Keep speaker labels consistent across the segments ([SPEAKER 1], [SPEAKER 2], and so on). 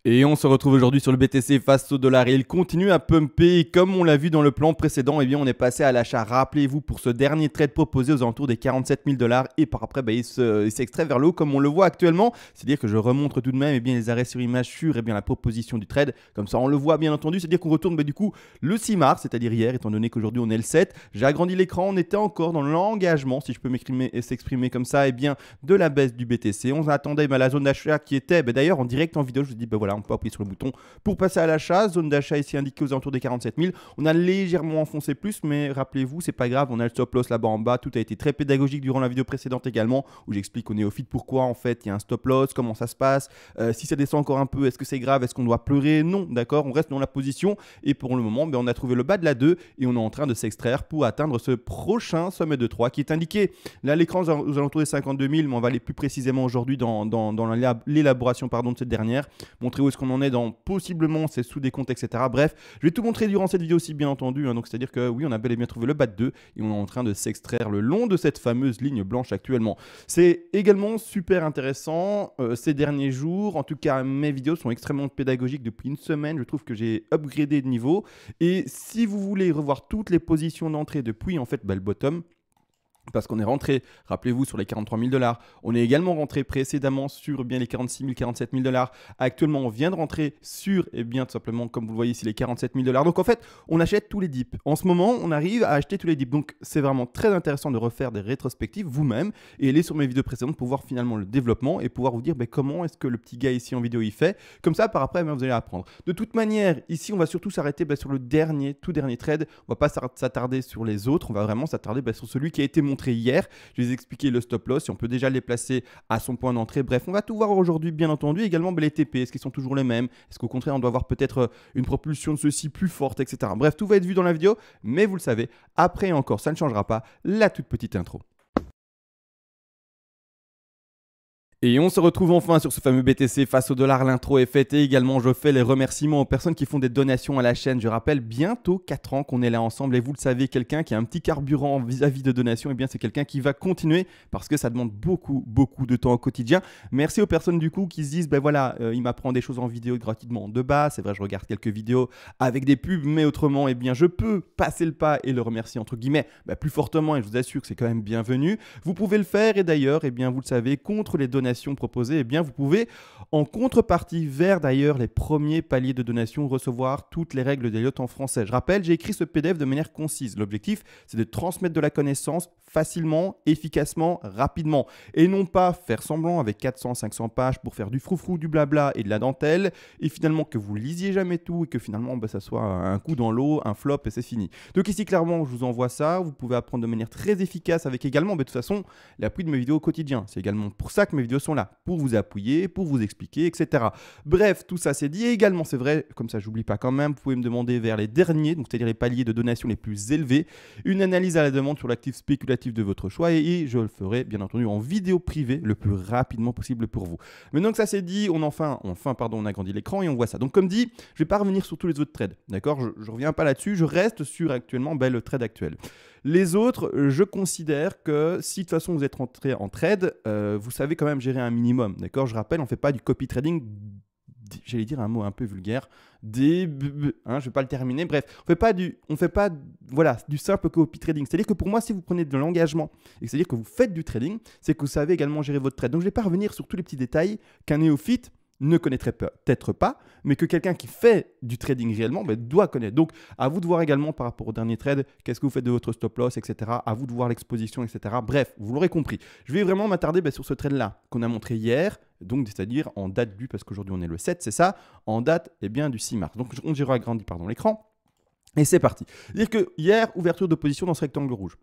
[SPEAKER 1] Et on se retrouve aujourd'hui sur le BTC face au dollar et il continue à pumper. Et comme on l'a vu dans le plan précédent, eh bien on est passé à l'achat. Rappelez-vous pour ce dernier trade proposé aux alentours des 47 000 $. Et par après, il s'extrait vers le haut comme on le voit actuellement. C'est-à-dire que je remontre tout de même les arrêts sur image sur la proposition du trade. Comme ça, on le voit bien entendu. C'est-à-dire qu'on retourne du coup le 6 mars, c'est-à-dire hier, étant donné qu'aujourd'hui on est le 7. J'ai agrandi l'écran. On était encore dans l'engagement, si je peux s'exprimer comme ça, de la baisse du BTC. On attendait la zone d'achat qui était d'ailleurs en direct en vidéo. Je vous dis, voilà, on peut appuyer sur le bouton pour passer à l'achat. Zone d'achat ici indiquée aux alentours des 47 000. On a légèrement enfoncé plus, mais rappelez-vous, c'est pas grave. On a le stop loss là-bas en bas. Tout a été très pédagogique durant la vidéo précédente également, où j'explique au néophyte pourquoi en fait il y a un stop loss, comment ça se passe. Si ça descend encore un peu, est-ce que c'est grave? Est-ce qu'on doit pleurer? Non, d'accord. On reste dans la position. Et pour le moment, on a trouvé le bas de la 2 et on est en train de s'extraire pour atteindre ce prochain sommet de 3 qui est indiqué. Là, l'écran aux alentours des 52 000, mais on va aller plus précisément aujourd'hui dans l'élaboration de cette dernière. Montrer où est-ce qu'on en est dans possiblement ces sous-décomptes, etc. Bref, je vais tout montrer durant cette vidéo aussi, bien entendu. Donc, c'est-à-dire que oui, on a bel et bien trouvé le bas de 2 et on est en train de s'extraire le long de cette fameuse ligne blanche actuellement. C'est également super intéressant ces derniers jours. En tout cas, mes vidéos sont extrêmement pédagogiques depuis une semaine. Je trouve que j'ai upgradé de niveau. Et si vous voulez revoir toutes les positions d'entrée depuis en fait le bottom, parce qu'on est rentré, rappelez-vous, sur les 43 000 $. On est également rentré précédemment sur les 46 000, 47 000 $. Actuellement, on vient de rentrer sur, tout simplement, comme vous le voyez ici, les 47 000 $. Donc en fait, on achète tous les dips. En ce moment, on arrive à acheter tous les dips. Donc c'est vraiment très intéressant de refaire des rétrospectives vous-même et aller sur mes vidéos précédentes pour voir finalement le développement et pouvoir vous dire comment est-ce que le petit gars ici en vidéo il fait. Comme ça, par après, vous allez apprendre. De toute manière, ici, on va surtout s'arrêter sur le tout dernier trade. On ne va pas s'attarder sur les autres. On va vraiment s'attarder sur celui qui a été montré hier. Je vais vous expliquer le stop loss, si on peut déjà les placer à son point d'entrée. Bref, on va tout voir aujourd'hui, bien entendu. Également, les TP, est-ce qu'ils sont toujours les mêmes? Est-ce qu'au contraire, on doit avoir peut-être une propulsion de ceux-ci plus forte, etc. Bref, tout va être vu dans la vidéo, mais vous le savez, après encore, ça ne changera pas, la toute petite intro. Et on se retrouve enfin sur ce fameux BTC face au dollar. L'intro est faite et également je fais les remerciements aux personnes qui font des donations à la chaîne. Je rappelle, bientôt 4 ans qu'on est là ensemble et vous le savez, quelqu'un qui a un petit carburant vis-à-vis de donations, c'est quelqu'un qui va continuer parce que ça demande beaucoup de temps au quotidien. Merci aux personnes du coup qui se disent, il m'apprend des choses en vidéo gratuitement de bas. C'est vrai, je regarde quelques vidéos avec des pubs, mais autrement, je peux passer le pas et le remercier entre guillemets plus fortement et je vous assure que c'est quand même bienvenu. Vous pouvez le faire et d'ailleurs, vous le savez, contre les donations proposées, vous pouvez en contrepartie vers d'ailleurs les premiers paliers de donation recevoir toutes les règles d'Elliott en français. Je rappelle, j'ai écrit ce PDF de manière concise. L'objectif, c'est de transmettre de la connaissance facilement, efficacement, rapidement et non pas faire semblant avec 400, 500 pages pour faire du froufrou, du blabla et de la dentelle et finalement que vous lisiez jamais tout et que finalement ça soit un coup dans l'eau, un flop et c'est fini. Donc ici clairement, je vous envoie ça. Vous pouvez apprendre de manière très efficace avec également de toute façon l'appui de mes vidéos au quotidien. C'est également pour ça que mes vidéos sont là, pour vous appuyer, pour vous expliquer, etc. Bref, tout ça c'est dit. Et également, c'est vrai, comme ça j'oublie pas quand même, vous pouvez me demander vers les derniers, donc c'est-à-dire les paliers de donation les plus élevés, une analyse à la demande sur l'actif spéculatif de votre choix et je le ferai bien entendu en vidéo privée le plus rapidement possible pour vous. Maintenant que ça c'est dit, on agrandit l'écran et on voit ça. Donc comme dit, je vais pas revenir sur tous les autres trades, d'accord? Je reviens pas là-dessus, je reste sur actuellement le trade actuel. Les autres, je considère que si de toute façon vous êtes rentré en trade, vous savez quand même gérer un minimum, d'accord? Je rappelle, on ne fait pas du copy trading, j'allais dire un mot un peu vulgaire, je ne vais pas le terminer, bref, on fait pas du simple copy trading. C'est-à-dire que pour moi, si vous prenez de l'engagement, et c'est-à-dire que vous faites du trading, c'est que vous savez également gérer votre trade. Donc je ne vais pas revenir sur tous les petits détails qu'un néophyte ne connaîtrait peut-être pas, mais que quelqu'un qui fait du trading réellement doit connaître. Donc, à vous de voir également par rapport au dernier trade, qu'est-ce que vous faites de votre stop loss, etc. À vous de voir l'exposition, etc. Bref, vous l'aurez compris. Je vais vraiment m'attarder sur ce trade-là qu'on a montré hier, donc c'est-à-dire en date du, parce qu'aujourd'hui on est le 7, c'est ça, en date du 6 mars. Donc, on dirait agrandi l'écran. Et c'est parti. C'est-à-dire que hier, ouverture de position dans ce rectangle rouge.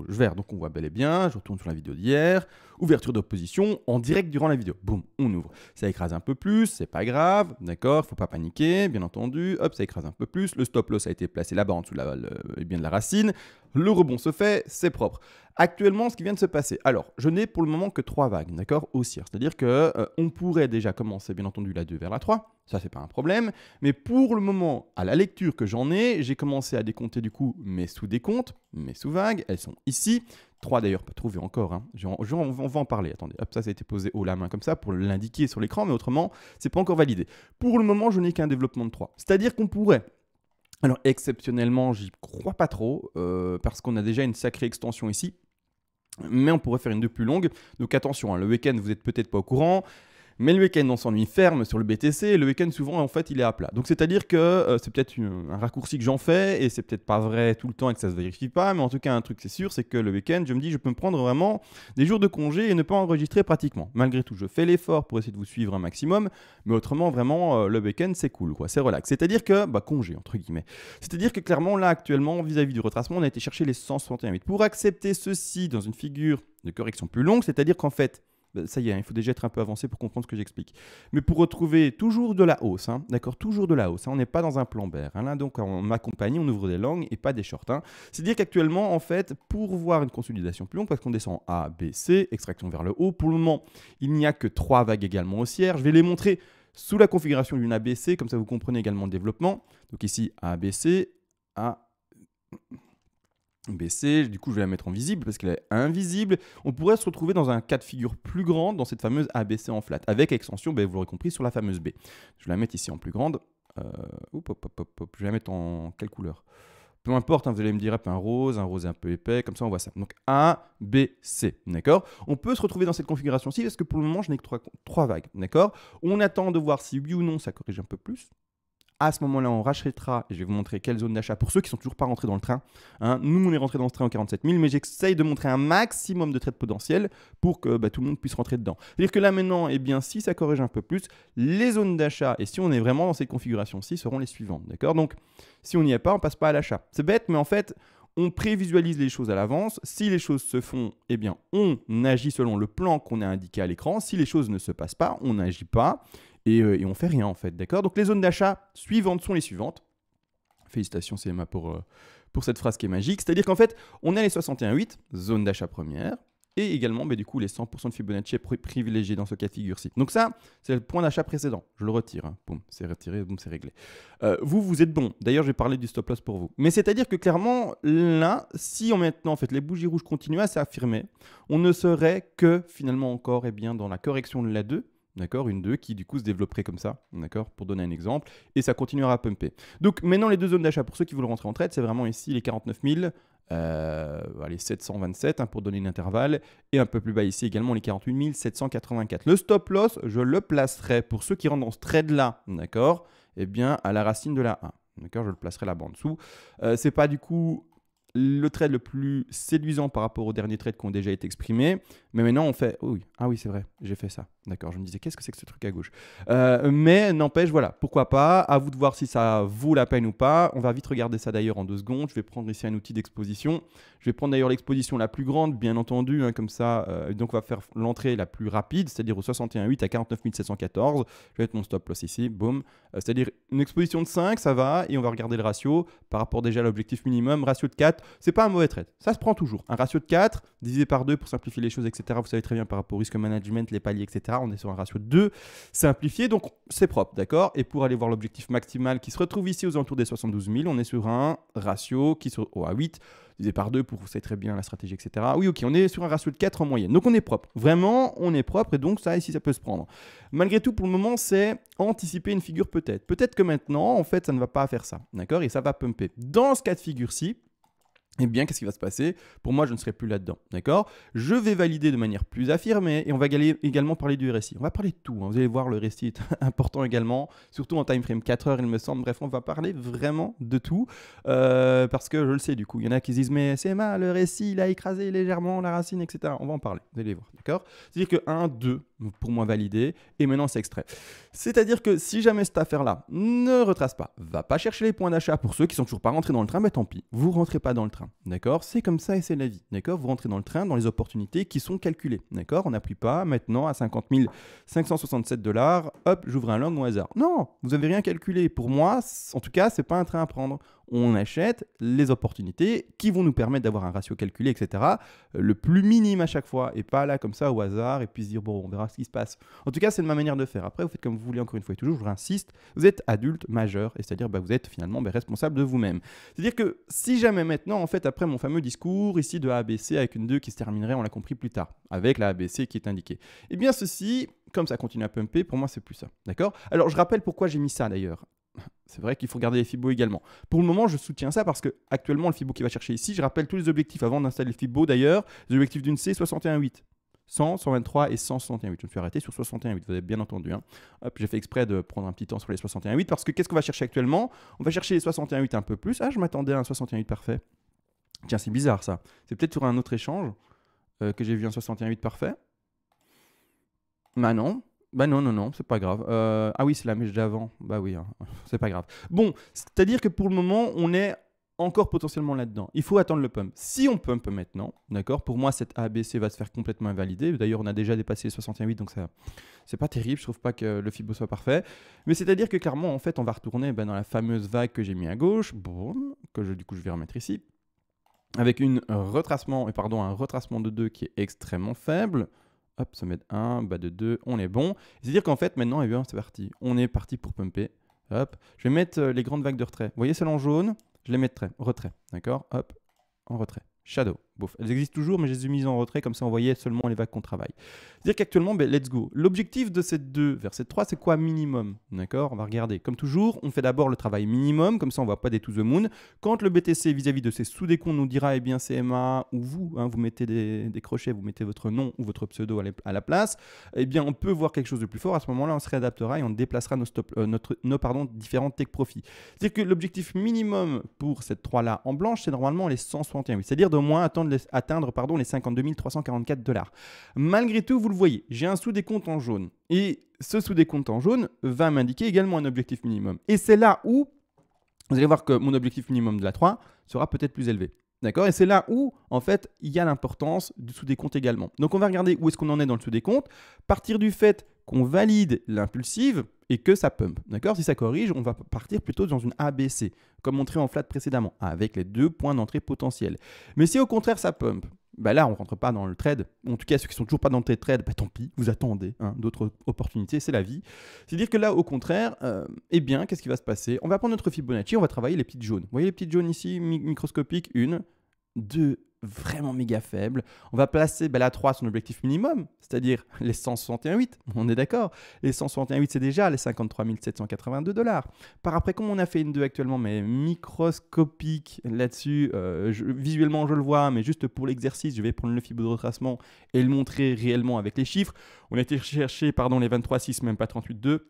[SPEAKER 1] Vert. Donc on voit bel et bien, je retourne sur la vidéo d'hier. Ouverture de position en direct durant la vidéo. Boum, on ouvre. Ça écrase un peu plus, c'est pas grave, d'accord, faut pas paniquer, bien entendu. Hop, ça écrase un peu plus. Le stop loss a été placé là-bas en dessous de la racine. Le rebond se fait, c'est propre. Actuellement, ce qui vient de se passer. Alors, je n'ai pour le moment que 3 vagues, d'accord, haussières. C'est-à-dire qu'on pourrait déjà commencer, bien entendu, la 2 vers la 3. Ça, c'est pas un problème. Mais pour le moment, à la lecture que j'en ai, j'ai commencé à décompter du coup mes sous-décomptes, mes sous-vagues. Elles sont ici. 3 d'ailleurs, pas trouvé encore. Hein. On va en parler. Attendez, hop, ça a été posé haut la main comme ça pour l'indiquer sur l'écran, mais autrement, c'est pas encore validé. Pour le moment, je n'ai qu'un développement de 3. C'est-à-dire qu'on pourrait. Alors, exceptionnellement, j'y crois pas trop, parce qu'on a déjà une sacrée extension ici. Mais on pourrait faire une de plus longue. Donc attention, hein, le week-end, vous n'êtes peut-être pas au courant. Mais le week-end, on s'ennuie ferme sur le BTC. Et le week-end, souvent, en fait, il est à plat. Donc, c'est-à-dire que c'est peut-être un raccourci que j'en fais. Et c'est peut-être pas vrai tout le temps et que ça se vérifie pas. Mais en tout cas, un truc, c'est sûr, c'est que le week-end, je me dis, je peux me prendre vraiment des jours de congé et ne pas enregistrer pratiquement. Malgré tout, je fais l'effort pour essayer de vous suivre un maximum. Mais autrement, vraiment, le week-end, c'est cool, quoi. C'est relax. C'est-à-dire que, congé, entre guillemets. C'est-à-dire que clairement, là, actuellement, vis-à-vis du retracement, on a été chercher les 161,8. Pour accepter ceci dans une figure de correction plus longue, c'est-à-dire qu'en fait, ça y est, il faut déjà être un peu avancé pour comprendre ce que j'explique. Mais pour retrouver toujours de la hausse, hein, d'accord, toujours de la hausse, hein, on n'est pas dans un plan bear. Hein, là, donc, on m'accompagne, on ouvre des longues et pas des shorts. Hein. C'est-à-dire qu'actuellement, en fait, pour voir une consolidation plus longue, parce qu'on descend A, B, C, extraction vers le haut, pour le moment, il n'y a que 3 vagues également haussières. Je vais les montrer sous la configuration d'une ABC, comme ça vous comprenez également le développement. Donc ici, ABC, A, BC, du coup je vais la mettre en visible parce qu'elle est invisible. On pourrait se retrouver dans un cas de figure plus grand dans cette fameuse ABC en flat, avec extension, vous l'aurez compris, sur la fameuse B. Je vais la mettre ici en plus grande. Je vais la mettre en quelle couleur? Peu importe, hein, vous allez me dire un rose un peu épais, comme ça on voit ça. Donc A, B, C, d'accord? On peut se retrouver dans cette configuration-ci parce que pour le moment je n'ai que 3 vagues, d'accord? On attend de voir si oui ou non ça corrige un peu plus. À ce moment-là, on rachètera et je vais vous montrer quelle zone d'achat pour ceux qui ne sont toujours pas rentrés dans le train. Hein, nous, on est rentrés dans ce train en 47 000, mais j'essaye de montrer un maximum de trades potentiels pour que tout le monde puisse rentrer dedans. C'est-à-dire que là, maintenant, si ça corrige un peu plus, les zones d'achat, et si on est vraiment dans cette configuration-ci, seront les suivantes. D'accord? Donc, si on n'y est pas, on ne passe pas à l'achat. C'est bête, mais en fait, on prévisualise les choses à l'avance. Si les choses se font, on agit selon le plan qu'on a indiqué à l'écran. Si les choses ne se passent pas, on n'agit pas. Et on fait rien en fait, d'accord? Donc les zones d'achat suivantes sont les suivantes. Félicitations CMA pour cette phrase qui est magique. C'est-à-dire qu'en fait, on a les 61,8, zone d'achat première, et également du coup les 100% de Fibonacci privilégiés dans ce cas de figure-ci. Donc ça, c'est le point d'achat précédent. Je le retire. Hein. Boum, c'est retiré, boum, c'est réglé. Vous êtes bon. D'ailleurs, je vais parler du stop loss pour vous. Mais c'est-à-dire que clairement, là, si maintenant en fait les bougies rouges continuent à s'affirmer, on ne serait que finalement encore dans la correction de la 2. D'accord, une 2 qui du coup se développerait comme ça, d'accord, pour donner un exemple, et ça continuera à pumper. Donc maintenant les deux zones d'achat, pour ceux qui veulent rentrer en trade, c'est vraiment ici les 49 000, les 727 pour donner un intervalle, et un peu plus bas ici également les 48 784. Le stop loss, je le placerai pour ceux qui rentrent dans ce trade-là, d'accord, à la racine de la 1, d'accord, je le placerai là-bas en dessous. C'est pas du coup le trade le plus séduisant par rapport aux derniers trades qui ont déjà été exprimés. Mais maintenant, on fait... Oh oui, ah oui, c'est vrai, j'ai fait ça. D'accord, je me disais, qu'est-ce que c'est que ce truc à gauche? Mais n'empêche, voilà, pourquoi pas. À vous de voir si ça vaut la peine ou pas. On va vite regarder ça d'ailleurs en 2 secondes. Je vais prendre ici un outil d'exposition. Je vais prendre d'ailleurs l'exposition la plus grande, bien entendu, comme ça. Donc, on va faire l'entrée la plus rapide, c'est-à-dire au 61,8 à 49 714. Je vais mettre mon stop loss ici, boum. C'est-à-dire une exposition de 5, ça va. Et on va regarder le ratio par rapport déjà à l'objectif minimum. Ratio de 4, c'est pas un mauvais trade. Ça se prend toujours. Un ratio de 4, divisé par 2 pour simplifier les choses, etc. Vous savez très bien par rapport au risque management, les paliers, etc. On est sur un ratio de 2 simplifié, donc c'est propre, d'accord? Et pour aller voir l'objectif maximal qui se retrouve ici aux alentours des 72 000, on est sur un ratio qui se à 8, divisé par 2 pour vous savez très bien la stratégie, etc. Oui, ok, on est sur un ratio de 4 en moyenne. Donc on est propre. Vraiment, on est propre et donc ça ici, ça peut se prendre. Malgré tout, pour le moment, c'est anticiper une figure peut-être. Peut-être que maintenant, en fait, ça ne va pas faire ça, d'accord? Et ça va pumper. Dans ce cas de figure-ci, qu'est-ce qui va se passer? Pour moi, je ne serai plus là-dedans, d'accord? Je vais valider de manière plus affirmée et on va également parler du RSI. On va parler de tout, hein. Vous allez voir, le RSI est important également, surtout en time frame 4 heures, il me semble. Bref, on va parler vraiment de tout parce que je le sais du coup. Il y en a qui se disent, mais c'est mal, le RSI, il a écrasé légèrement la racine, etc. On va en parler, vous allez voir, d'accord? C'est-à-dire que 1, 2, pour moi validé, et maintenant c'est extrait. C'est-à-dire que si jamais cette affaire-là ne retrace pas, va pas chercher les points d'achat pour ceux qui sont toujours pas rentrés dans le train, mais tant pis, vous rentrez pas dans le train, d'accord? C'est comme ça et c'est la vie, d'accord? Vous rentrez dans le train, dans les opportunités qui sont calculées, d'accord? On n'appuie pas maintenant à 50 567 $, hop, j'ouvre un long au hasard. Non, vous avez rien calculé. Pour moi, en tout cas, c'est pas un train à prendre. on achète les opportunités qui vont nous permettre d'avoir un ratio calculé, etc., le plus minime à chaque fois, et pas là comme ça au hasard, et puis se dire, bon, on verra ce qui se passe. En tout cas, c'est ma manière de faire. Après, vous faites comme vous voulez, encore une fois et toujours, je vous insiste, vous êtes adulte, majeur, et c'est-à-dire vous êtes finalement responsable de vous-même. C'est-à-dire que si jamais maintenant, en fait, après mon fameux discours ici de ABC avec une 2 qui se terminerait, on l'a compris plus tard, avec la ABC qui est indiquée, eh bien ceci, comme ça continue à pumper, pour moi, c'est plus ça. D'accord? Alors, je rappelle pourquoi j'ai mis ça d'ailleurs. C'est vrai qu'il faut regarder les Fibo également. Pour le moment, je soutiens ça parce que actuellement, le Fibo qui va chercher ici, je rappelle tous les objectifs avant d'installer le Fibo d'ailleurs. Les objectifs d'une C, 61,8. 100, 123 et 161,8. Je me suis arrêté sur 61,8, vous avez bien entendu. Hein. Hop, j'ai fait exprès de prendre un petit temps sur les 61,8 parce que qu'est-ce qu'on va chercher actuellement? On va chercher les 61,8 un peu plus. Ah, je m'attendais à un 61,8 parfait. Tiens, c'est bizarre ça. C'est peut-être sur un autre échange que j'ai vu un 61,8 parfait. Bah non. Bah non, c'est pas grave. Ah oui, c'est la mèche d'avant. Bah oui, hein, c'est pas grave. Bon, c'est-à-dire que pour le moment, on est encore potentiellement là-dedans. Il faut attendre le pump. Si on pump maintenant, d'accord, pour moi, cette ABC va se faire complètement invalider. D'ailleurs, on a déjà dépassé les 61,8, donc ça, c'est pas terrible. Je trouve pas que le Fibo soit parfait. Mais c'est-à-dire que clairement, en fait, on va retourner dans la fameuse vague que j'ai mis à gauche, boum, du coup, je vais remettre ici, avec un retracement de 2 qui est extrêmement faible. Hop, ça met 1, bas de 2, on est bon. C'est-à-dire qu'en fait, maintenant, eh bien, c'est parti. On est parti pour pumper. Hop, je vais mettre les grandes vagues de retrait. Vous voyez celles en jaune? Je les mettrai. Retrait, d'accord? Hop, en retrait. Shadow. Bouf. Elles existent toujours, mais je les ai mises en retrait, comme ça on voyait seulement les vagues qu'on travaille. C'est-à-dire qu'actuellement, let's go. L'objectif de cette 2 vers cette 3, c'est quoi minimum? D'accord? On va regarder. Comme toujours, on fait d'abord le travail minimum, comme ça on ne voit pas des to the moon. Quand le BTC vis-à-vis de ses sous-décomptes nous dira, eh bien CMA, ou vous, hein, vous mettez des crochets, vous mettez votre nom ou votre pseudo à la place, eh bien on peut voir quelque chose de plus fort. À ce moment-là, on se réadaptera et on déplacera nos différents take profits. C'est-à-dire que l'objectif minimum pour cette 3-là en blanche, c'est normalement les 161,8. C'est-à-dire d'au moins atteindre les 52 344 $. Malgré tout, vous le voyez, j'ai un sous-décompte en jaune. Et ce sous-décompte en jaune va m'indiquer également un objectif minimum. Et c'est là où, vous allez voir que mon objectif minimum de la 3 sera peut-être plus élevé. D'accord? Et c'est là où, en fait, il y a l'importance du sous-décompte également. Donc, on va regarder où est-ce qu'on en est dans le sous-décompte. Partir du fait qu'on valide l'impulsive et que ça pump. D'accord? Si ça corrige, on va partir plutôt dans une ABC, comme montré en flat précédemment, avec les 2 points d'entrée potentiels. Mais si au contraire ça pump, bah là, on ne rentre pas dans le trade. En tout cas, ceux qui ne sont toujours pas dans le trade, bah tant pis, vous attendez hein, d'autres opportunités, c'est la vie. C'est-à-dire que là, au contraire, eh bien, qu'est-ce qui va se passer? On va prendre notre Fibonacci, on va travailler les petites jaunes. Vous voyez les petites jaunes ici, microscopiques, 1, 2, vraiment méga faible. On va placer la 3 son objectif minimum, c'est-à-dire les 161,8. On est d'accord. Les 161,8, c'est déjà les 53 782 $. Par après, comme on a fait une 2 actuellement, mais microscopique là-dessus, visuellement je le vois, mais juste pour l'exercice, je vais prendre le Fibo de retracement et le montrer réellement avec les chiffres. On a été chercher les 23,6, même pas 38,2.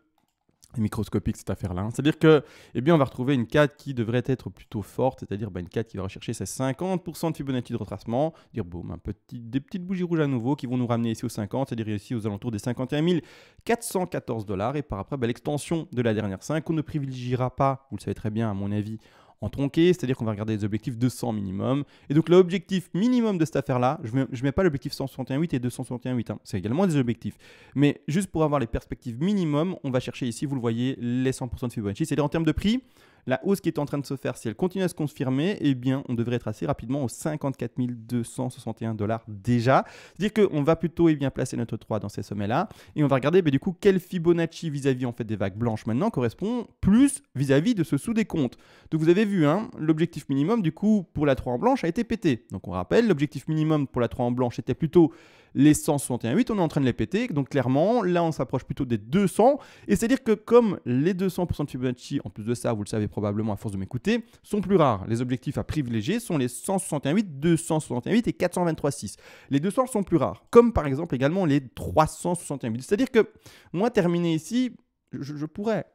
[SPEAKER 1] Microscopique cette affaire-là. C'est-à-dire que, eh bien, on va retrouver une 4 qui devrait être plutôt forte, c'est-à-dire une 4 qui va rechercher ses 50% de Fibonacci de retracement, dire boum, des petites bougies rouges à nouveau qui vont nous ramener ici aux 50, c'est-à-dire ici aux alentours des 51 414 $. Et par après, l'extension de la dernière 5, on ne privilégiera pas, vous le savez très bien à mon avis, en tronqué, c'est-à-dire qu'on va regarder les objectifs 200 minimum. Et donc l'objectif minimum de cette affaire-là, je ne mets pas l'objectif 161,8 et 261,8, hein. C'est également des objectifs. Mais juste pour avoir les perspectives minimum, on va chercher ici, vous le voyez, les 100% de Fibonacci. C'est-à-dire en termes de prix, la hausse qui est en train de se faire, si elle continue à se confirmer, eh bien, on devrait être assez rapidement aux 54 261 $ déjà. C'est-à-dire qu'on va plutôt placer notre 3 dans ces sommets-là. Et on va regarder du coup quel Fibonacci vis-à-vis en fait, des vagues blanches maintenant correspond plus vis-à-vis de ce sous-décompte. Donc vous avez vu, hein, l'objectif minimum du coup pour la 3 en blanche a été pété. Donc on rappelle, l'objectif minimum pour la 3 en blanche était plutôt les 161,8, on est en train de les péter. Donc clairement, là on s'approche plutôt des 200. Et c'est-à-dire que comme les 200% de Fibonacci, en plus de ça, vous le savez probablement à force de m'écouter, sont plus rares. Les objectifs à privilégier sont les 161,8, 261,8 et 423,6. Les 200 sont plus rares, comme par exemple également les 361,8. C'est-à-dire que moi, terminer ici, je pourrais,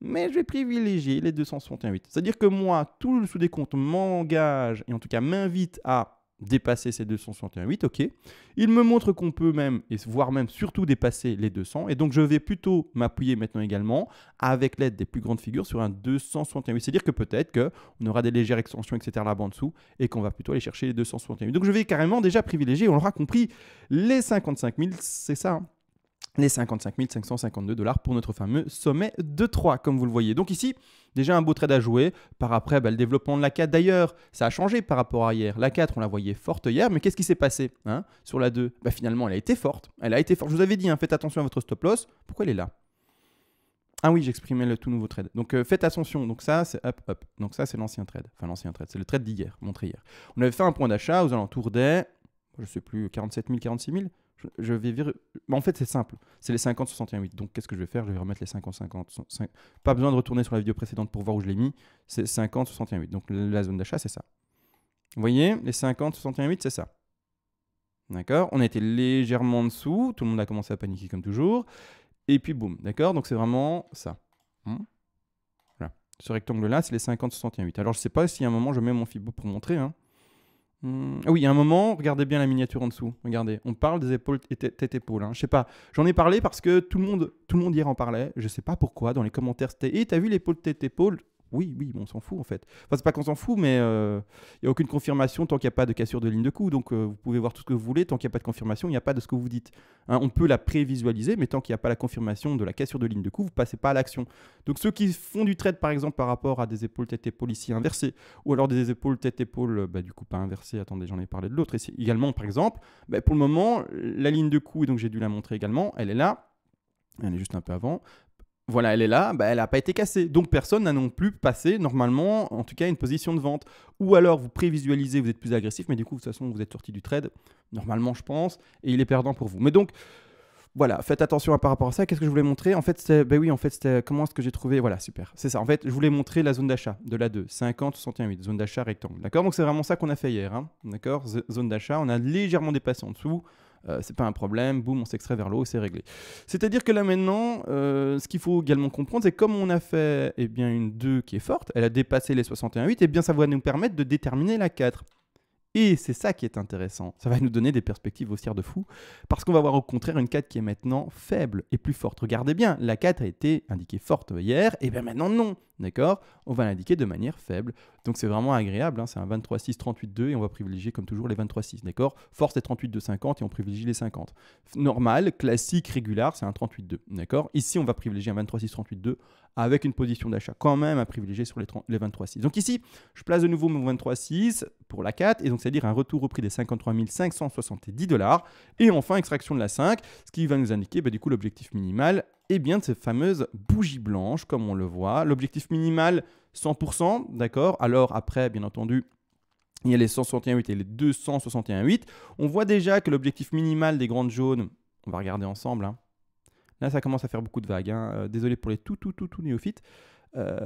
[SPEAKER 1] mais je vais privilégier les 261,8. C'est-à-dire que moi, tout le sous-décompte m'engage, et en tout cas m'invite à dépasser ces 261,8, ok. Il me montre qu'on peut même, et voire même surtout dépasser les 200. Et donc, je vais plutôt m'appuyer maintenant également, avec l'aide des plus grandes figures, sur un 261,8. C'est-à-dire que peut-être qu'on aura des légères extensions, etc. là-bas en dessous, et qu'on va plutôt aller chercher les 261,8. Donc, je vais carrément déjà privilégier, on l'aura compris, les 55 000, c'est ça, hein. les 55 552 $ pour notre fameux sommet de 3, comme vous le voyez. Donc ici, déjà un beau trade à jouer. Par après, le développement de la 4, d'ailleurs, ça a changé par rapport à hier. La 4, on la voyait forte hier, mais qu'est-ce qui s'est passé sur la 2 ? Finalement, elle a été forte. Elle a été forte. Je vous avais dit, faites attention à votre stop loss. Pourquoi elle est là ? Ah oui, j'exprimais le tout nouveau trade. Donc faites attention. Donc ça, c'est up, up. Donc ça, c'est l'ancien trade. Enfin, l'ancien trade, c'est le trade d'hier, montré hier. On avait fait un point d'achat aux alentours des, je ne sais plus, 47 000, 46 000. Je vais mais en fait, c'est simple. C'est les 50, 61, Donc, qu'est-ce que je vais faire ? Je vais remettre les 50, 50, 5. Pas besoin de retourner sur la vidéo précédente pour voir où je l'ai mis. C'est 50, 61. Donc, la zone d'achat, c'est ça. Vous voyez, les 50, 61, c'est ça. D'accord ? On a été légèrement en dessous. Tout le monde a commencé à paniquer comme toujours. Et puis, boum. D'accord ? Donc, c'est vraiment ça. Voilà. Ce rectangle-là, c'est les 50, 61. Alors, je ne sais pas si à un moment, je mets mon Fibo pour montrer. Ah oui, il y a un moment, regardez bien la miniature en dessous. Regardez, on parle des épaules tête-épaule. Je sais pas, j'en ai parlé parce que tout le monde hier en parlait. Je sais pas pourquoi, dans les commentaires, c'était « t'as vu l'épaule tête-épaule ?» Oui, on s'en fout en fait. Enfin, c'est pas qu'on s'en fout, mais il n'y a aucune confirmation tant qu'il n'y a pas de cassure de ligne de coup. Donc, vous pouvez voir tout ce que vous voulez. Tant qu'il n'y a pas de confirmation, il n'y a pas de ce que vous dites. On peut la prévisualiser, mais tant qu'il n'y a pas la confirmation de la cassure de ligne de coup, vous ne passez pas à l'action. Donc, ceux qui font du trade, par exemple, par rapport à des épaules tête-épaule ici inversées, ou alors des épaules tête-épaule, du coup, pas inversées. Attendez, j'en ai parlé de l'autre. Ici également, par exemple, pour le moment, la ligne de coup, et donc j'ai dû la montrer également, elle est là. Elle est juste un peu avant. Voilà, elle est là, elle n'a pas été cassée. Donc, personne n'a non plus passé, normalement, en tout cas, une position de vente. Ou alors, vous prévisualisez, vous êtes plus agressif, mais du coup, de toute façon, vous êtes sorti du trade, normalement, je pense, et il est perdant pour vous. Mais donc, voilà, faites attention par rapport à ça. Qu'est-ce que je voulais montrer ? En fait, c'était comment est-ce que j'ai trouvé... Voilà, super, c'est ça. En fait, je voulais montrer la zone d'achat de la 2, 50, 61, zone d'achat rectangle. D'accord ? Donc, c'est vraiment ça qu'on a fait hier. D'accord ? Zone d'achat, on a légèrement dépassé en dessous. C'est pas un problème, boum, on s'extrait vers le haut, c'est réglé. C'est-à-dire que là maintenant, ce qu'il faut également comprendre, c'est que comme on a fait une 2 qui est forte, elle a dépassé les 61,8, ça va nous permettre de déterminer la 4. Et c'est ça qui est intéressant. Ça va nous donner des perspectives haussières de fou, parce qu'on va avoir au contraire une 4 qui est maintenant faible et plus forte. Regardez bien, la 4 a été indiquée forte hier, et bien maintenant non. D'accord ? On va l'indiquer de manière faible. Donc c'est vraiment agréable, c'est un 23,6, 38,2 et on va privilégier comme toujours les 23,6. D'accord ? Force c'est 38,250 et on privilégie les 50. Normal, classique, régulier, c'est un 38,2. D'accord ? Ici, on va privilégier un 23,6, 38,2 avec une position d'achat quand même à privilégier sur les 23,6. Donc ici, je place de nouveau mon 23,6 pour la 4 et donc c'est-à-dire un retour au prix des 53 570 $. Et enfin, extraction de la 5, ce qui va nous indiquer du coup l'objectif minimal de ces fameuses bougies blanches, comme on le voit. L'objectif minimal, 100%, d'accord ? Alors après, bien entendu, il y a les 161,8 et les 261,8. On voit déjà que l'objectif minimal des grandes jaunes, on va regarder ensemble. Là, ça commence à faire beaucoup de vagues. Désolé pour les tout néophytes.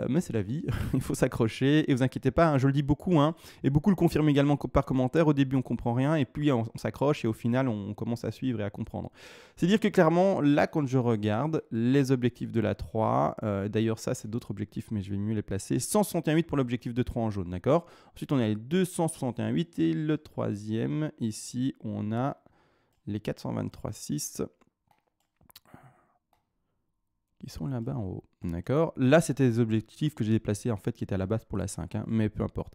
[SPEAKER 1] Mais c'est la vie, il faut s'accrocher et vous inquiétez pas, je le dis beaucoup et beaucoup le confirment également par commentaire. Au début on comprend rien et puis on s'accroche et au final on commence à suivre et à comprendre. C'est-à-dire que clairement là quand je regarde les objectifs de la 3, d'ailleurs ça c'est d'autres objectifs mais je vais mieux les placer, 161,8 pour l'objectif de 3 en jaune, d'accord. Ensuite on a les 261,8 et le troisième ici on a les 423,6 qui sont là-bas en haut. D'accord. Là, c'était des objectifs que j'ai déplacés en fait qui étaient à la base pour la 5, mais peu importe.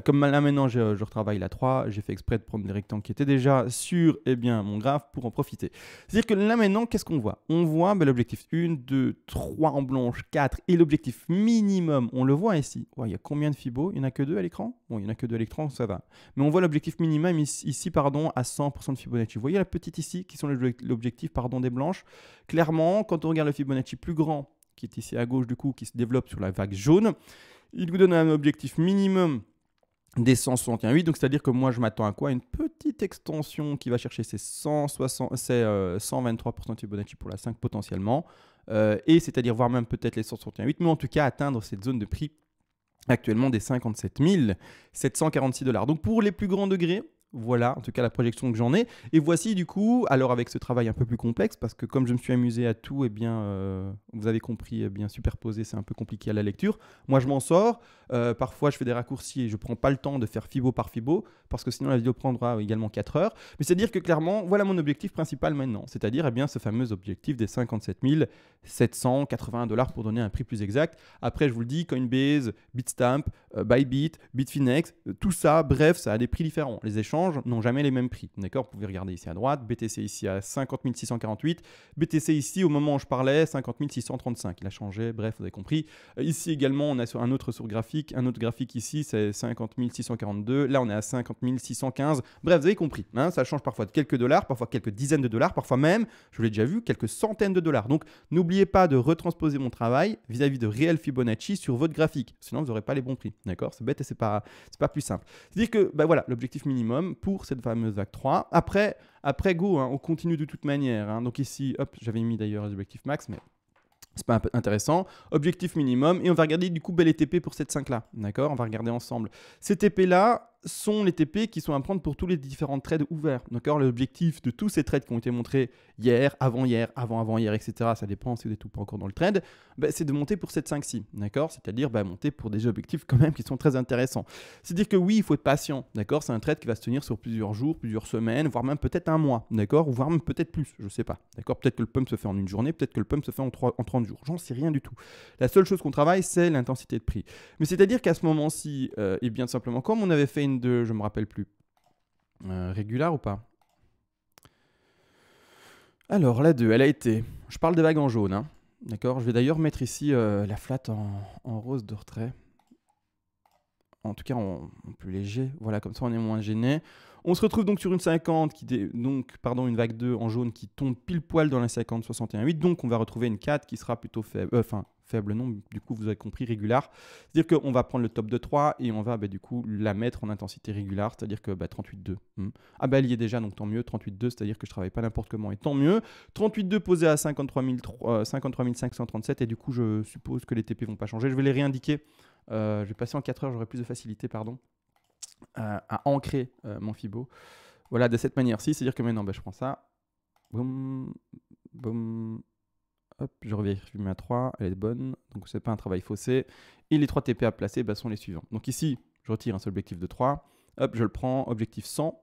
[SPEAKER 1] Comme là maintenant je retravaille la 3, j'ai fait exprès de prendre des rectangles qui étaient déjà sur mon graphe pour en profiter. C'est-à-dire que là maintenant, qu'est-ce qu'on voit ? On voit l'objectif 1, 2, 3 en blanche, 4 et l'objectif minimum, on le voit ici. Il y a combien de Fibo ? Il n'y en a que 2 à l'écran ? Bon, il n'y en a que 2 à l'écran, ça va. Mais on voit l'objectif minimum ici à 100% de Fibonacci. Vous voyez la petite ici qui sont l'objectif des blanches ? Clairement, quand on regarde le Fibonacci plus grand, qui est ici à gauche du coup, qui se développe sur la vague jaune, il vous donne un objectif minimum des 161,8, donc c'est-à-dire que moi je m'attends à quoi ? Une petite extension qui va chercher ces 123% de Fibonacci pour la 5 potentiellement, et c'est-à-dire voire même peut-être les 161,8, mais en tout cas atteindre cette zone de prix actuellement des 57 746 $. Donc pour les plus grands degrés, voilà, en tout cas la projection que j'en ai. Et voici du coup, alors avec ce travail un peu plus complexe, parce que comme je me suis amusé à tout, vous avez compris, superposer, c'est un peu compliqué à la lecture. Moi, je m'en sors. Parfois, je fais des raccourcis et je ne prends pas le temps de faire Fibo par Fibo, parce que sinon la vidéo prendra également 4 heures. Mais c'est-à-dire que clairement, voilà mon objectif principal maintenant, c'est-à-dire ce fameux objectif des 57 780 $ pour donner un prix plus exact. Après, je vous le dis, Coinbase, Bitstamp, Bybit, Bitfinex, tout ça, bref, ça a des prix différents. Les échanges change n'ont jamais les mêmes prix. D'accord? Vous pouvez regarder ici à droite, BTC ici à 50 648, BTC ici au moment où je parlais 50 635. Il a changé, bref, vous avez compris. Ici également, on a sur un autre graphique ici, c'est 50 642. Là, on est à 50 615. Bref, vous avez compris. Hein, ça change parfois de quelques dollars, parfois quelques dizaines de dollars, parfois même, je l'ai déjà vu, quelques centaines de dollars. Donc, n'oubliez pas de retransposer mon travail vis-à-vis de réel Fibonacci sur votre graphique. Sinon, vous n'aurez pas les bons prix. D'accord? C'est bête et c'est pas plus simple. C'est-à-dire que, voilà, l'objectif minimum pour cette fameuse vague 3. Après go, hein, on continue de toute manière. Hein. Donc ici, hop, j'avais mis d'ailleurs les objectifs max, mais c'est pas intéressant. Objectif minimum. Et on va regarder du coup les TP pour cette 5 là. D'accord? On va regarder ensemble. Ces TP là sont les TP qui sont à prendre pour tous les différents trades ouverts. D'accord? L'objectif de tous ces trades qui ont été montrés hier, avant-hier, avant-avant-hier, etc. Ça dépend si vous n'êtes pas encore dans le trade. C'est de monter pour cette 5-ci. D'accord? C'est-à-dire monter pour des objectifs quand même qui sont très intéressants. C'est-à-dire que oui, il faut être patient. D'accord? C'est un trade qui va se tenir sur plusieurs jours, plusieurs semaines, voire même peut-être un mois. D'accord? Ou voire même peut-être plus. Je ne sais pas. D'accord? Peut-être que le pump se fait en une journée, peut-être que le pump se fait en 30 jours. J'en sais rien du tout. La seule chose qu'on travaille, c'est l'intensité de prix. Mais c'est-à-dire qu'à ce moment-ci, et bien simplement, comme on avait fait une de, je me rappelle plus, régular ou pas? Alors la 2, elle a été, je parle des vagues en jaune, hein. D'accord? Je vais d'ailleurs mettre ici la flat en rose de retrait. En tout cas en plus léger, voilà, comme ça on est moins gêné. On se retrouve donc sur une 50, une vague 2 en jaune qui tombe pile poil dans la 50 61,8, donc on va retrouver une 4 qui sera plutôt faible, faible non, du coup vous avez compris, régular. C'est-à-dire qu'on va prendre le top de 3 et on va du coup la mettre en intensité régular, c'est-à-dire que 38,2. Elle y est déjà, donc tant mieux, 38,2, c'est-à-dire que je travaille pas n'importe comment et tant mieux. 38,2 posé à 53 537 et du coup je suppose que les TP vont pas changer, je vais les réindiquer. Je vais passer en 4 heures, j'aurai plus de facilité, à ancrer mon Fibo. Voilà, de cette manière-ci, c'est-à-dire que maintenant, je prends ça, boum, boum, hop, je revérifie ma 3, elle est bonne, donc c'est pas un travail faussé. Et les 3 TP à placer sont les suivants. Donc ici, je retire un seul objectif de 3, hop, je le prends, objectif 100,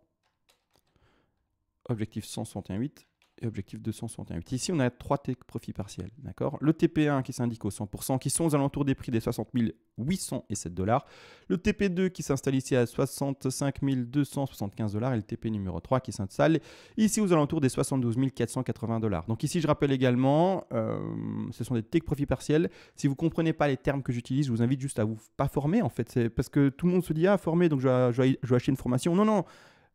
[SPEAKER 1] objectif 161,8, et objectif 261,8. Ici, on a 3 profits partiels. D'accord? Le TP1 qui s'indique au 100%, qui sont aux alentours des prix des 60 807 $. Le TP2 qui s'installe ici à 65 275 $. Et le TP numéro 3 qui s'installe ici aux alentours des 72 480 $. Donc ici, je rappelle également, ce sont des take profits partiels. Si vous ne comprenez pas les termes que j'utilise, je vous invite juste à vous pas former. En fait, c'est parce que tout le monde se dit, former, donc je vais acheter une formation. Non, non.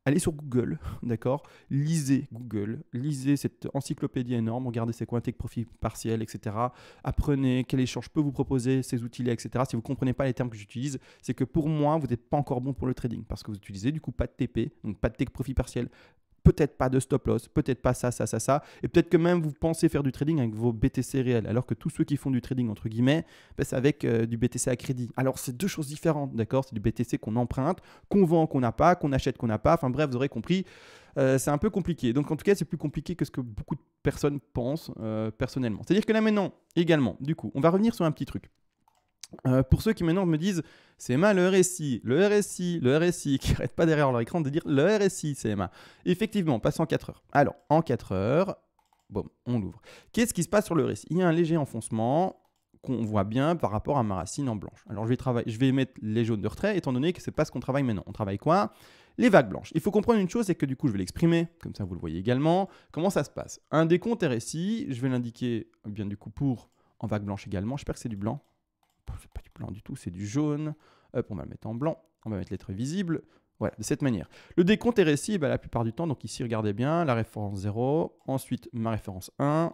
[SPEAKER 1] Allez sur Google, d'accord? Lisez Google, lisez cette encyclopédie énorme, regardez c'est quoi un take profit partiel, etc. Apprenez quel échange peut vous proposer ces outils-là, etc. Si vous ne comprenez pas les termes que j'utilise, c'est que pour moi, vous n'êtes pas encore bon pour le trading parce que vous utilisez du coup pas de TP, donc pas de take profit partiel. Peut-être pas de stop loss, peut-être pas ça, et peut-être que même vous pensez faire du trading avec vos BTC réels, alors que tous ceux qui font du trading, entre guillemets, c'est avec du BTC à crédit. Alors c'est deux choses différentes, d'accord? C'est du BTC qu'on emprunte, qu'on vend, qu'on n'a pas, qu'on achète, qu'on n'a pas, enfin bref, vous aurez compris, c'est un peu compliqué. Donc en tout cas, c'est plus compliqué que ce que beaucoup de personnes pensent personnellement. C'est-à-dire que là maintenant, également, du coup, on va revenir sur un petit truc. Pour ceux qui maintenant me disent CMA, le RSI, qui n'arrête pas derrière leur écran de dire le RSI, CMA. Effectivement, passe en 4 heures. Alors, en 4 heures, bon, on l'ouvre. Qu'est-ce qui se passe sur le RSI? Il y a un léger enfoncement qu'on voit bien par rapport à ma racine en blanche. Alors, je vais mettre les jaunes de retrait, étant donné que ce n'est pas ce qu'on travaille maintenant. On travaille quoi? Les vagues blanches. Il faut comprendre une chose, c'est que du coup, je vais l'exprimer, comme ça vous le voyez également. Comment ça se passe? Un décompte RSI, je vais l'indiquer bien du coup en vague blanche également. J'espère que c'est du blanc. C'est pas du blanc du tout, c'est du jaune. Hop, on va le mettre en blanc. On va mettre les traits visibles. Voilà, de cette manière. Le décompte RSI, la plupart du temps, donc ici, regardez bien, la référence 0, ensuite ma référence 1.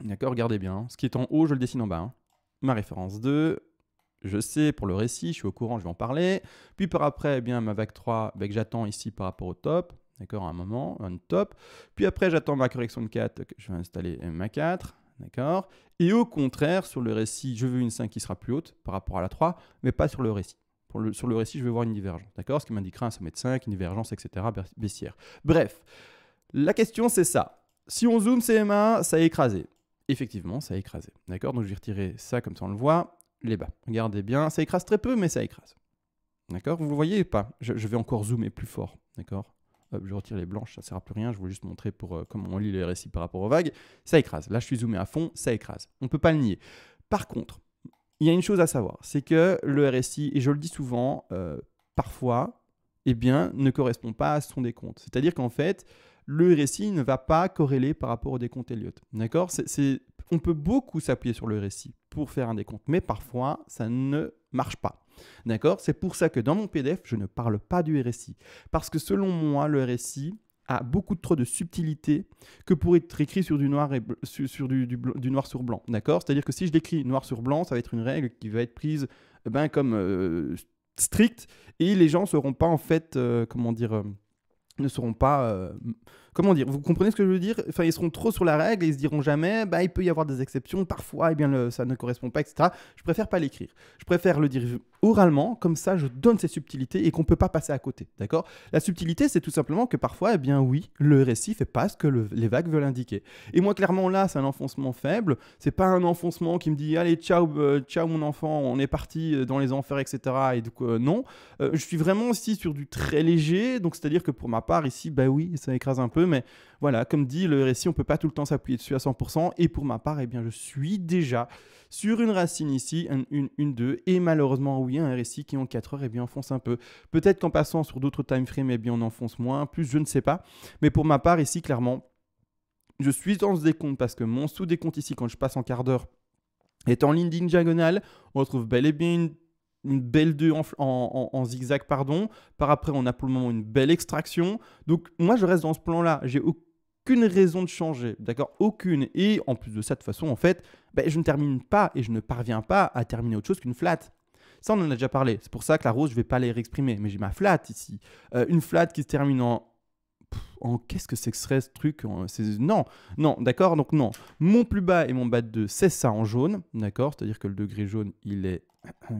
[SPEAKER 1] D'accord, regardez bien. Ce qui est en haut, je le dessine en bas. Ma référence 2, je sais pour le récit, je suis au courant, je vais en parler. Puis par après, ma vague 3, que j'attends ici par rapport au top. D'accord, à un moment, un top. Puis après, j'attends ma correction de 4, je vais installer ma 4. D'accord? Et au contraire, sur le récit, je veux une 5 qui sera plus haute par rapport à la 3, mais pas sur le récit. Sur le récit, je vais voir une divergence. D'accord? Ce qui m'indiquera un sommet de 5, une divergence, etc. baissière. Bref, la question, c'est ça. Si on zoome CMA, ça a écrasé. Effectivement, ça a écrasé. D'accord? Donc, je vais retirer ça comme ça, on le voit. Les bas. Regardez bien, ça écrase très peu, mais ça écrase. D'accord? Vous le voyez ou pas? Je vais encore zoomer plus fort. D'accord? Hop, je retire les blanches, ça ne sert à plus rien. Je voulais juste montrer comment on lit les récits par rapport aux vagues. Ça écrase. Là, je suis zoomé à fond, ça écrase. On ne peut pas le nier. Par contre, il y a une chose à savoir, c'est que le RSI, et je le dis souvent, parfois, eh bien, ne correspond pas à son décompte. C'est-à-dire qu'en fait, le RSI ne va pas corréler par rapport au décompte Elliott. D'accord ? On peut beaucoup s'appuyer sur le RSI pour faire un décompte, mais parfois, ça ne marche pas. D'accord ? C'est pour ça que dans mon PDF, je ne parle pas du RSI. Parce que selon moi, le RSI a beaucoup trop de subtilité que pour être écrit sur du noir, du noir sur blanc. D'accord ? C'est-à-dire que si je l'écris noir sur blanc, ça va être une règle qui va être prise comme stricte et les gens ne seront pas en fait, ne seront pas... vous comprenez ce que je veux dire ? Enfin, ils seront trop sur la règle et ils se diront jamais, il peut y avoir des exceptions, parfois, ça ne correspond pas, etc. Je préfère pas l'écrire. Je préfère le dire oralement, comme ça, je donne ces subtilités et qu'on ne peut pas passer à côté, d'accord ? La subtilité, c'est tout simplement que parfois, oui, le récit fait pas ce que les vagues veulent indiquer. Et moi, clairement, là, c'est un enfoncement faible. C'est pas un enfoncement qui me dit, allez, ciao, ciao mon enfant, on est parti dans les enfers, etc. Et donc, non. Je suis vraiment ici sur du très léger, donc c'est-à-dire que pour ma part, ici, oui, ça écrase un peu, mais voilà, comme dit, le récit, on ne peut pas tout le temps s'appuyer dessus à 100%. Et pour ma part, je suis déjà sur une racine ici, une 2. Et malheureusement, oui, un récit qui en 4 heures, enfonce un peu. Peut-être qu'en passant sur d'autres time frames, on enfonce moins, plus, je ne sais pas. Mais pour ma part, ici, clairement, je suis dans ce décompte parce que mon sous-décompte ici, quand je passe en quart d'heure, est en ligne diagonale. On retrouve bel et bien une belle 2 en zigzag, pardon. Par après, on a pour le moment une belle extraction. Donc, moi, je reste dans ce plan-là. J'ai aucune raison de changer, d'accord ? Aucune. Et en plus de ça, de toute façon, en fait, je ne termine pas et je ne parviens pas à terminer autre chose qu'une flat. Ça, on en a déjà parlé. C'est pour ça que la rose, je ne vais pas les réexprimer. Mais j'ai ma flat ici. Une flat qui se termine en qu'est-ce que c'est que ce truc ? Non, d'accord, donc non. Mon plus bas et mon bas de 2, c'est ça en jaune, d'accord ? C'est-à-dire que le degré jaune, il est...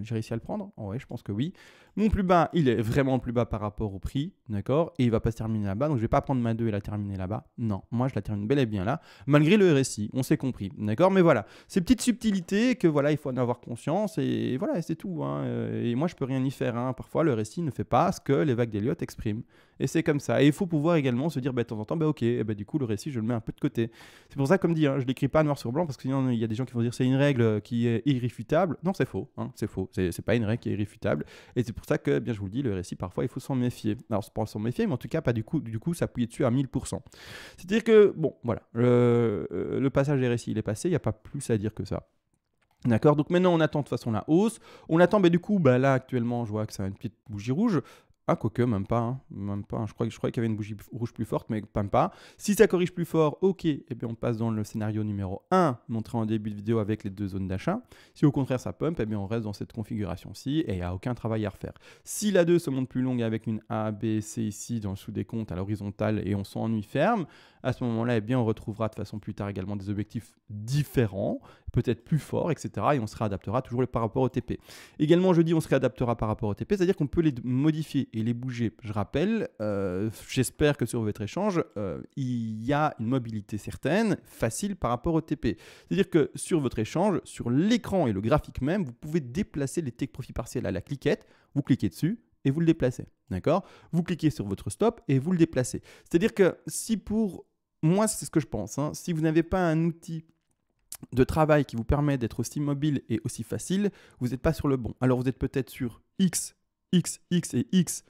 [SPEAKER 1] J'ai réussi à le prendre ? Ouais, je pense que oui. Mon plus bas, il est vraiment plus bas par rapport au prix, d'accord ? Et il ne va pas se terminer là-bas, donc je ne vais pas prendre ma 2 et la terminer là-bas. Non, moi, je la termine bel et bien là, malgré le RSI, on s'est compris, d'accord ? Mais voilà, ces petites subtilités que voilà, il faut en avoir conscience, et voilà, c'est tout. Et moi, je peux rien y faire. Parfois, le RSI ne fait pas ce que les vagues d'Elliott expriment. Et c'est comme ça. Et il faut pouvoir également se dire, de temps en temps, ok, du coup, le récit, je le mets un peu de côté. C'est pour ça, comme dit, je ne l'écris pas noir sur blanc, parce que sinon, il y a des gens qui vont dire c'est une règle qui est irréfutable. Non, c'est faux. C'est faux. C'est pas une règle qui est irréfutable. Et c'est pour ça que, je vous le dis, le récit, parfois, il faut s'en méfier. Alors, c'est pas s'en méfier, mais en tout cas, pas du coup s'appuyer dessus à 1000%. C'est-à-dire que, bon, voilà, le passage des récits, il est passé, il n'y a pas plus à dire que ça. D'accord, donc maintenant on attend de toute façon la hausse. On attend, là actuellement, je vois que ça a une petite bougie rouge. Ah, quoique, même pas. Je croyais qu'il y avait une bougie rouge plus forte, mais même pas. Si ça corrige plus fort, ok, on passe dans le scénario numéro 1, montré en début de vidéo avec les 2 zones d'achat. Si au contraire ça pump, on reste dans cette configuration-ci et il n'y a aucun travail à refaire. Si la 2 se monte plus longue avec une A, B, C ici dans le sous-décompte à l'horizontale et on s'ennuie ferme, à ce moment-là, on retrouvera de façon plus tard également des objectifs différents, peut-être plus forts, etc. Et on se réadaptera toujours par rapport au TP. Également, je dis on se réadaptera par rapport au TP, c'est-à-dire qu'on peut les modifier et les bouger. Je rappelle, j'espère que sur votre échange, il y a une mobilité certaine, facile par rapport au TP. C'est-à-dire que sur votre échange, sur l'écran et le graphique même, vous pouvez déplacer les take profit partiels à la cliquette, vous cliquez dessus et vous le déplacez. D'accord ? Vous cliquez sur votre stop et vous le déplacez. C'est-à-dire que si pour moi, c'est ce que je pense, si vous n'avez pas un outil de travail qui vous permet d'être aussi mobile et aussi facile, vous n'êtes pas sur le bon. Alors vous êtes peut-être sur X, X, X et X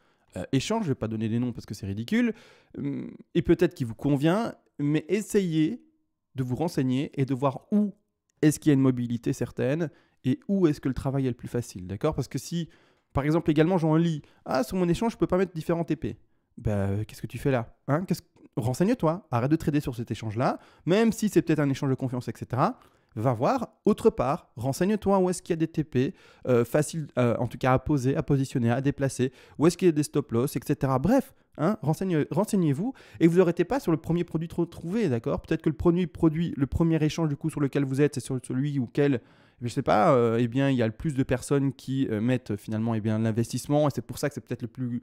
[SPEAKER 1] échange, je ne vais pas donner des noms parce que c'est ridicule, et peut-être qu'il vous convient, mais essayez de vous renseigner et de voir où est-ce qu'il y a une mobilité certaine et où est-ce que le travail est le plus facile, d'accord ? Parce que si, par exemple, également, j'en lis, sur mon échange, je ne peux pas mettre différents TP. Qu'est-ce que tu fais là ? Renseigne-toi, arrête de trader sur cet échange-là, même si c'est peut-être un échange de confiance, etc. Va voir autre part, renseigne-toi où est-ce qu'il y a des TP, faciles en tout cas à poser, à positionner, à déplacer, où est-ce qu'il y a des stop-loss, etc. Bref, renseignez-vous et vous n'arrêtez pas sur le premier produit trouvé, d'accord ? Peut-être que le premier échange du coup sur lequel vous êtes, c'est sur celui auquel... je ne sais pas, il y a le plus de personnes qui mettent finalement l'investissement et c'est pour ça que c'est peut-être le plus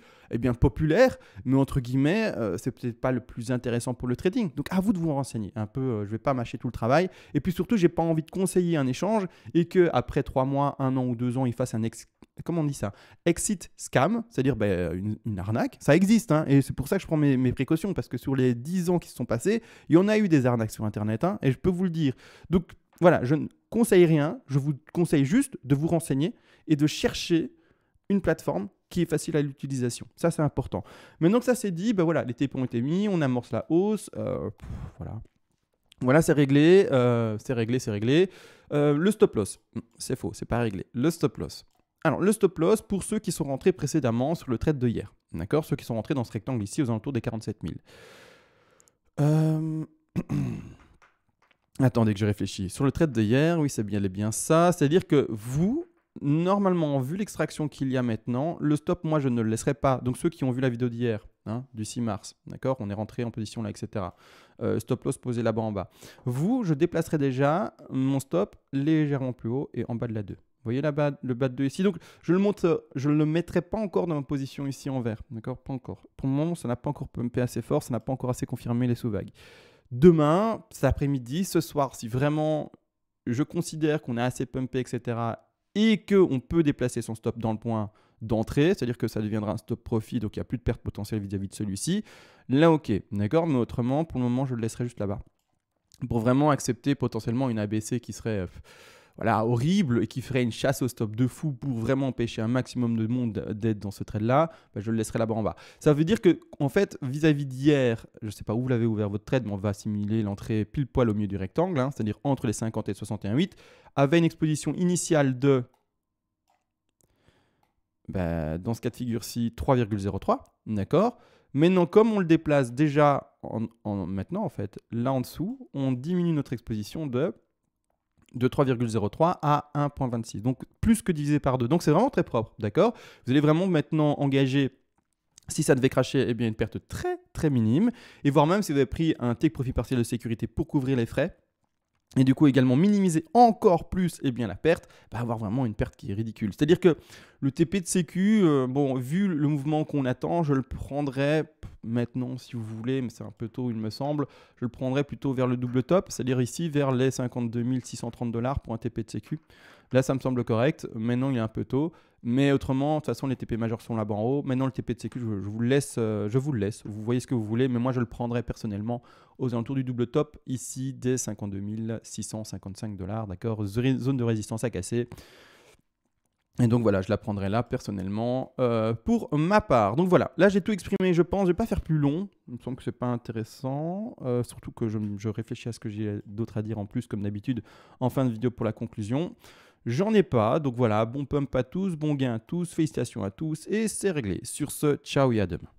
[SPEAKER 1] populaire, mais entre guillemets, c'est peut-être pas le plus intéressant pour le trading. Donc à vous de vous renseigner un peu, je ne vais pas mâcher tout le travail. Et puis surtout, je n'ai pas envie de conseiller un échange et qu'après 3 mois, 1 an ou 2 ans, il fasse un comment on dit ça ? Exit scam, c'est-à-dire une arnaque. Ça existe, et c'est pour ça que je prends mes précautions, parce que sur les 10 ans qui se sont passés, il y en a eu des arnaques sur Internet, et je peux vous le dire. Donc voilà, je ne conseille rien, je vous conseille juste de vous renseigner et de chercher une plateforme qui est facile à l'utilisation. Ça, c'est important. Maintenant que ça c'est dit, ben voilà, les TP ont été mis, on amorce la hausse, voilà. Voilà, c'est réglé, c'est réglé, c'est réglé. Le stop loss, c'est faux, c'est pas réglé. Le stop loss. Alors, le stop loss pour ceux qui sont rentrés précédemment sur le trade de hier. D'accord? Ceux qui sont rentrés dans ce rectangle ici aux alentours des 47 000. Attendez que je réfléchisse. Sur le trade de hier, oui, c'est bien ça. C'est-à-dire que vous, normalement, vu l'extraction qu'il y a maintenant, le stop, moi, je ne le laisserai pas. Donc, ceux qui ont vu la vidéo d'hier, hein, du 6 mars, d'accord, on est rentré en position là, etc. Stop loss posé là-bas en bas. Vous, je déplacerai déjà mon stop légèrement plus haut et en bas de la 2. Vous voyez là-bas, le bas de 2 ici. Donc, je ne le mettrai pas encore dans ma position ici en vert. D'accord? Pas encore. Pour le moment, ça n'a pas encore pumpé assez fort, ça n'a pas encore assez confirmé les sous-vagues. Demain, cet après-midi, ce soir, si vraiment je considère qu'on a assez pumpé, etc., et qu'on peut déplacer son stop dans le point d'entrée, c'est-à-dire que ça deviendra un stop profit, donc il n'y a plus de perte potentielle vis-à-vis de celui-ci, là, ok, d'accord, mais autrement, pour le moment, je le laisserai juste là-bas. Pour vraiment accepter potentiellement une ABC qui serait voilà, horrible et qui ferait une chasse au stop de fou pour vraiment empêcher un maximum de monde d'être dans ce trade-là, bah, je le laisserai là-bas en bas. Ça veut dire que, en fait, vis-à-vis d'hier, je ne sais pas où vous l'avez ouvert votre trade, mais on va assimiler l'entrée pile poil au milieu du rectangle, hein, c'est-à-dire entre les 50 et 61,8, avait une exposition initiale de, bah, dans ce cas de figure-ci, 3,03, d'accord. Maintenant, comme on le déplace déjà maintenant, en fait, là en dessous, on diminue notre exposition de 3,03 à 1,26. Donc, plus que divisé par 2. Donc, c'est vraiment très propre, d'accord? Vous allez vraiment maintenant engager, si ça devait cracher, eh bien, une perte très, très minime. Et voire même, si vous avez pris un take profit partiel de sécurité pour couvrir les frais, et du coup également minimiser encore plus eh bien, la perte, bah, avoir vraiment une perte qui est ridicule. C'est-à-dire que le TP de sécu, bon, vu le mouvement qu'on attend, je le prendrais maintenant si vous voulez, mais c'est un peu tôt il me semble, je le prendrais plutôt vers le double top, c'est-à-dire ici vers les 52 630 $ pour un TP de sécu. Là, ça me semble correct. Maintenant, il est un peu tôt. Mais autrement, de toute façon, les TP majeurs sont là-bas en haut. Maintenant, le TP de sécu, je vous le laisse. Vous voyez ce que vous voulez. Mais moi, je le prendrai personnellement aux alentours du double top, ici, des 52 655 $. D'accord? Zone de résistance à casser. Et donc voilà, je la prendrai là personnellement pour ma part. Donc voilà, là j'ai tout exprimé, je pense. Je ne vais pas faire plus long. Il me semble que ce n'est pas intéressant. Surtout que je réfléchis à ce que j'ai d'autre à dire en plus, comme d'habitude, en fin de vidéo pour la conclusion. J'en ai pas. Donc voilà, bon pump à tous, bon gain à tous, félicitations à tous. Et c'est réglé. Sur ce, ciao et à demain.